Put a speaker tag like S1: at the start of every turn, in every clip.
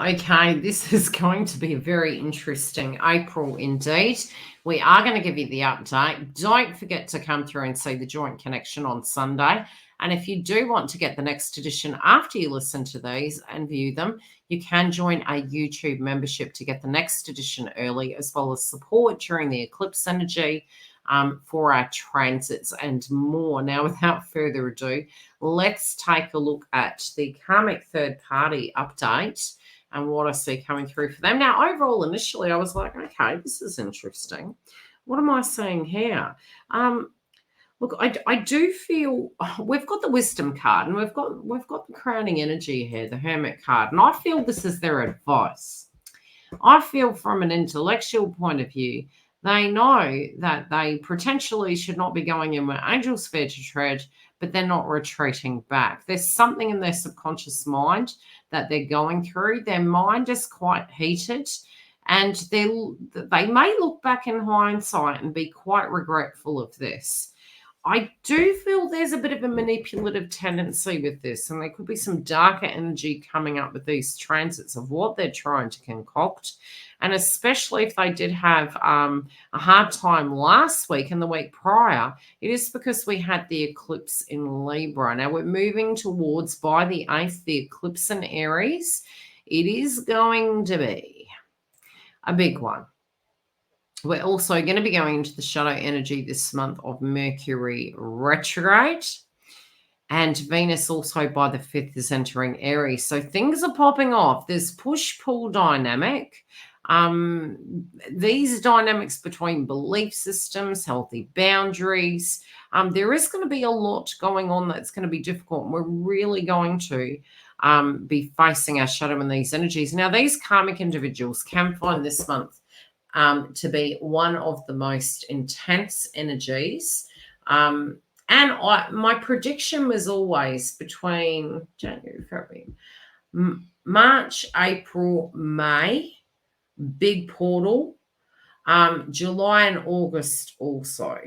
S1: Okay, this is going to be a very interesting April indeed. We are going to give you the update. Don't forget to come through and see the Joint Connection on Sunday. And if you do want to get the next edition after you listen to these and view them, you can join a YouTube membership to get the next edition early, as well as support during the eclipse energy for our transits and more. Now, without further ado, let's take a look at the Karmic third party update and what I see coming through for them. Now, overall, initially, I was like, okay, this is interesting. What am I seeing here? Look, I do feel we've got the wisdom card and we've got the crowning energy here, the hermit card, and I feel this is their advice. I feel from an intellectual point of view, they know that they potentially should not be going in where angels fear to tread, but they're not retreating back. There's something in their subconscious mind that they're going through. Their mind is quite heated, and they may look back in hindsight and be quite regretful of this. I do feel there's a bit of a manipulative tendency with this, and there could be some darker energy coming up with these transits of what they're trying to concoct. And especially if they did have a hard time last week and the week prior, it is because we had the eclipse in Libra. Now we're moving towards, by the 8th, the eclipse in Aries. It is going to be a big one. We're also going to be going into the shadow energy this month of Mercury retrograde. And Venus also by the 5th is entering Aries. So things are popping off. There's push-pull dynamic. These dynamics between belief systems, healthy boundaries. There is going to be a lot going on that's going to be difficult. And we're really going to be facing our shadow in these energies. Now, these karmic individuals can find this month to be one of the most intense energies. And my prediction was always between January, February, March, April, May, big portal, July and August also.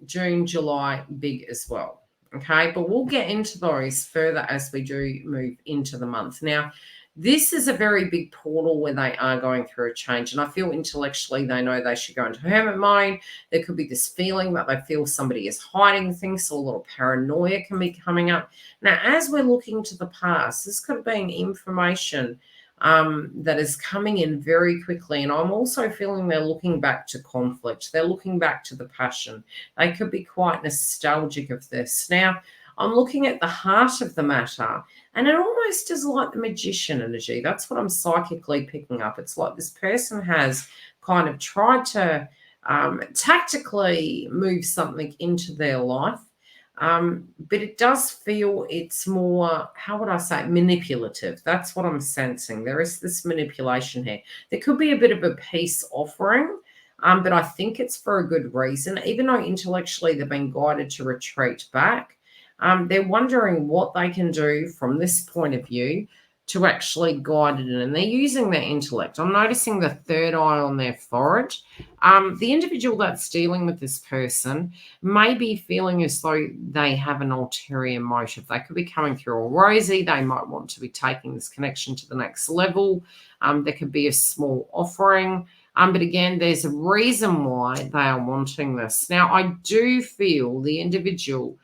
S1: June, July, big as well. Okay, but we'll get into those further as we do move into the month. Now, this is a very big portal where they are going through a change. And I feel intellectually they know they should go into hermit mode. There could be this feeling that they feel somebody is hiding things. So a little paranoia can be coming up. Now, as we're looking to the past, this could have been information that is coming in very quickly. And I'm also feeling they're looking back to conflict. They're looking back to the passion. They could be quite nostalgic of this. Now, I'm looking at the heart of the matter, and it almost is like the magician energy. That's what I'm psychically picking up. It's like this person has kind of tried to tactically move something into their life, but it does feel it's more, how would I say, manipulative. That's what I'm sensing. There is this manipulation here. There could be a bit of a peace offering, but I think it's for a good reason. Even though intellectually they've been guided to retreat back, they're wondering what they can do from this point of view to actually guide it in. And they're using their intellect. I'm noticing the third eye on their forehead. The individual that's dealing with this person may be feeling as though they have an ulterior motive. They could be coming through all rosy. They might want to be taking this connection to the next level. There could be a small offering. But again, there's a reason why they are wanting this. Now, I do feel the individual,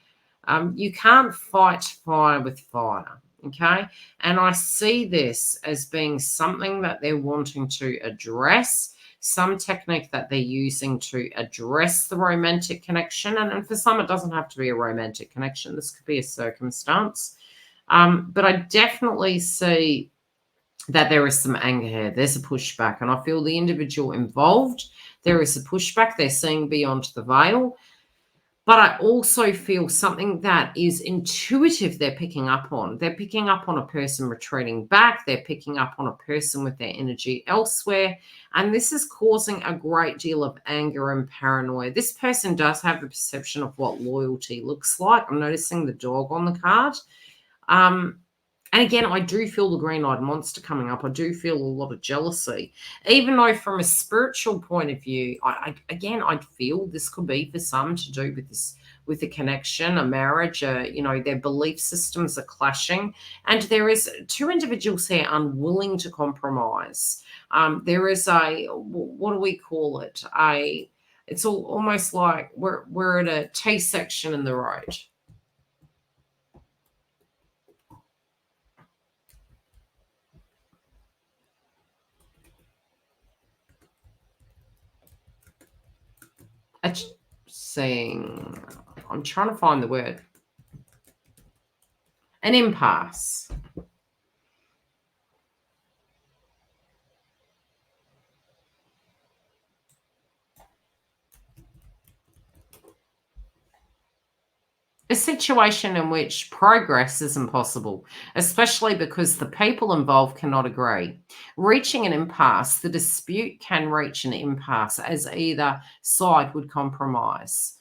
S1: you can't fight fire with fire, okay? And I see this as being something that they're wanting to address, some technique that they're using to address the romantic connection. And for some, it doesn't have to be a romantic connection. This could be a circumstance. But I definitely see that there is some anger here. There's a pushback. And I feel the individual involved, there is a pushback. They're seeing beyond the veil. But I also feel something that is intuitive they're picking up on. They're picking up on a person retreating back. They're picking up on a person with their energy elsewhere. And this is causing a great deal of anger and paranoia. This person does have a perception of what loyalty looks like. I'm noticing the dog on the card. And again, I do feel the green-eyed monster coming up. I do feel a lot of jealousy. Even though from a spiritual point of view, I feel this could be for some to do with this with a connection, a marriage, their belief systems are clashing. And there is two individuals here unwilling to compromise. There is what do we call it? It's almost like we're at a T section in the road. Saying, I'm trying to find the word. An impasse. A situation in which progress is impossible, especially because the people involved cannot agree. Reaching an impasse, the dispute can reach an impasse as either side would compromise.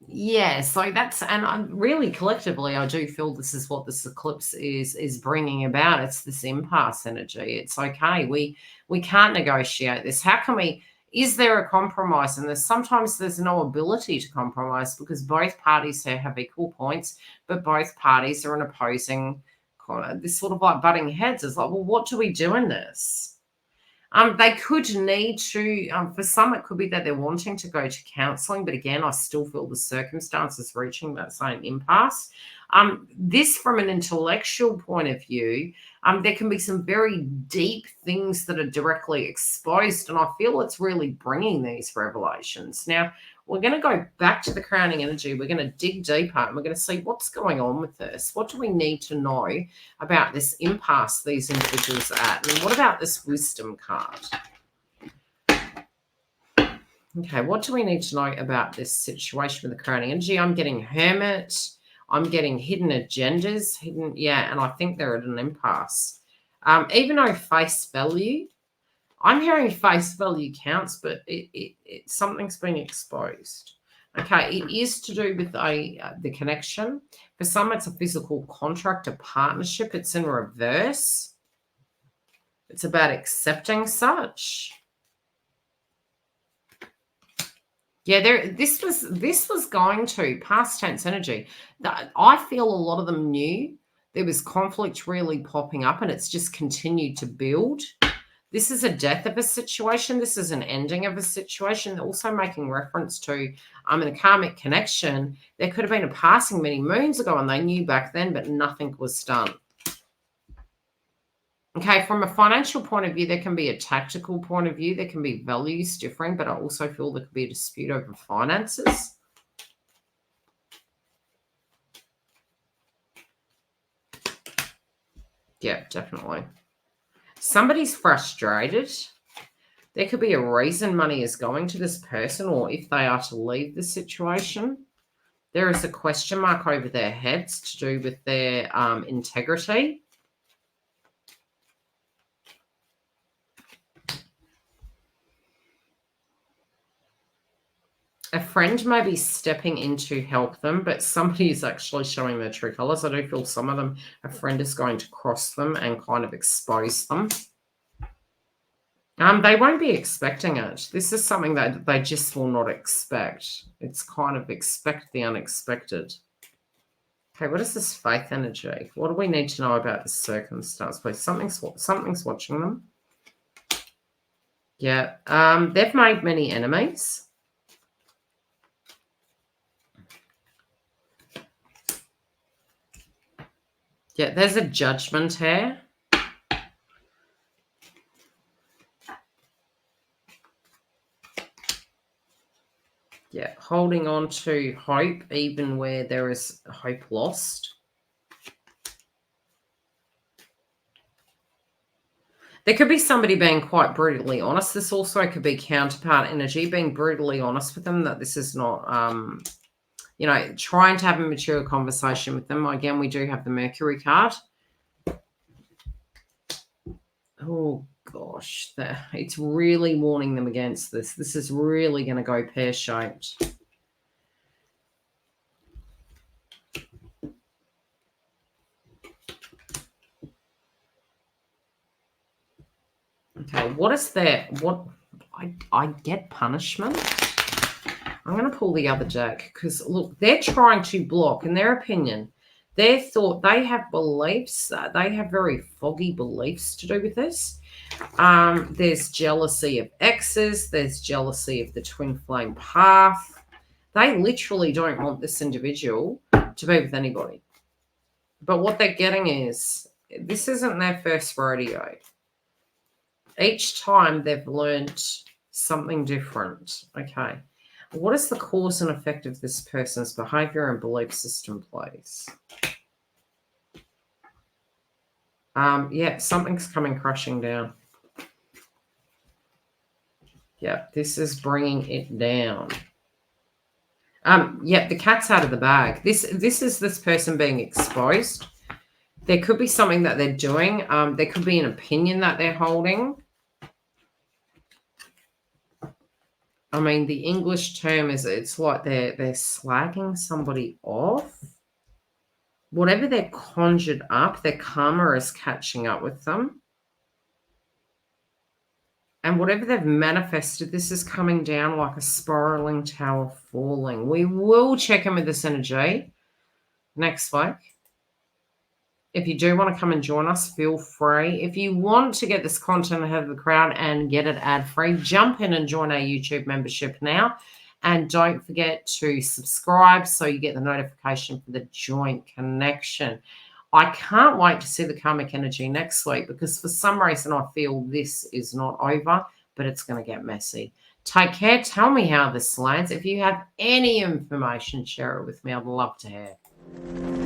S1: Yeah, so and I'm really collectively, I do feel this is what this eclipse is bringing about. It's this impasse energy. It's okay. We can't negotiate this. How can we? Is there a compromise in this? Sometimes there's no ability to compromise because both parties have equal points, but both parties are in opposing. This sort of like butting heads. It's like, well, what do we do in this? They could need to, for some, it could be that they're wanting to go to counselling, but again, I still feel the circumstances reaching that same impasse. This, from an intellectual point of view, there can be some very deep things that are directly exposed, and I feel it's really bringing these revelations. Now, we're going to go back to the crowning energy. We're going to dig deeper and we're going to see what's going on with this. What do we need to know about this impasse these individuals are at? And what about this wisdom card? Okay, what do we need to know about this situation with the crowning energy? I'm getting hermit. I'm getting hidden agendas. And I think they're at an impasse. Even though face value, I'm hearing face value counts, but something's being exposed. Okay, it is to do with the connection. For some, it's a physical contract, a partnership. It's in reverse. It's about accepting such. Yeah, this was going to past tense energy. I feel a lot of them knew there was conflict really popping up, and it's just continued to build. This is a death of a situation. This is an ending of a situation. They're also making reference to, in a karmic connection, there could have been a passing many moons ago and they knew back then, but nothing was done. Okay, from a financial point of view, there can be a tactical point of view. There can be values differing, but I also feel there could be a dispute over finances. Yeah, definitely. Somebody's frustrated. There could be a reason money is going to this person, or if they are to leave the situation. There is a question mark over their heads to do with their integrity. A friend may be stepping in to help them, but somebody is actually showing their true colors. I do feel some of them, a friend is going to cross them and kind of expose them. They won't be expecting it. This is something that they just will not expect. It's kind of expect the unexpected. Okay, what is this faith energy? What do we need to know about this circumstance, please? Something's watching them. Yeah, they've made many enemies. Yeah, there's a judgment here. Yeah, holding on to hope even where there is hope lost. There could be somebody being quite brutally honest. This also could be counterpart energy, being brutally honest with them that this is not, trying to have a mature conversation with them. Again, we do have the Mercury card. Oh, gosh. It's really warning them against this. This is really going to go pear-shaped. Okay, what is that? What I get punishment. I'm going to pull the other deck because, look, they're trying to block, in their opinion, their thought, they have beliefs, they have very foggy beliefs to do with this. There's jealousy of exes, there's jealousy of the twin flame path. They literally don't want this individual to be with anybody. But what they're getting is, this isn't their first rodeo. Each time they've learned something different. Okay. What is the cause and effect of this person's behavior and belief system, please? Yeah, something's coming crashing down. Yeah, this is bringing it down. Yeah, the cat's out of the bag. This is this person being exposed. There could be something that they're doing. There could be an opinion that they're holding. I mean, the English term is, it's like they're slagging somebody off. Whatever they're conjured up, their karma is catching up with them. And whatever they've manifested, this is coming down like a spiraling tower falling. We will check in with this energy next week. If you do want to come and join us, feel free. If you want to get this content ahead of the crowd and get it ad-free, jump in and join our YouTube membership now. And don't forget to subscribe so you get the notification for the joint connection. I can't wait to see the karmic energy next week because for some reason I feel this is not over, but it's going to get messy. Take care. Tell me how this lands. If you have any information, share it with me. I'd love to hear.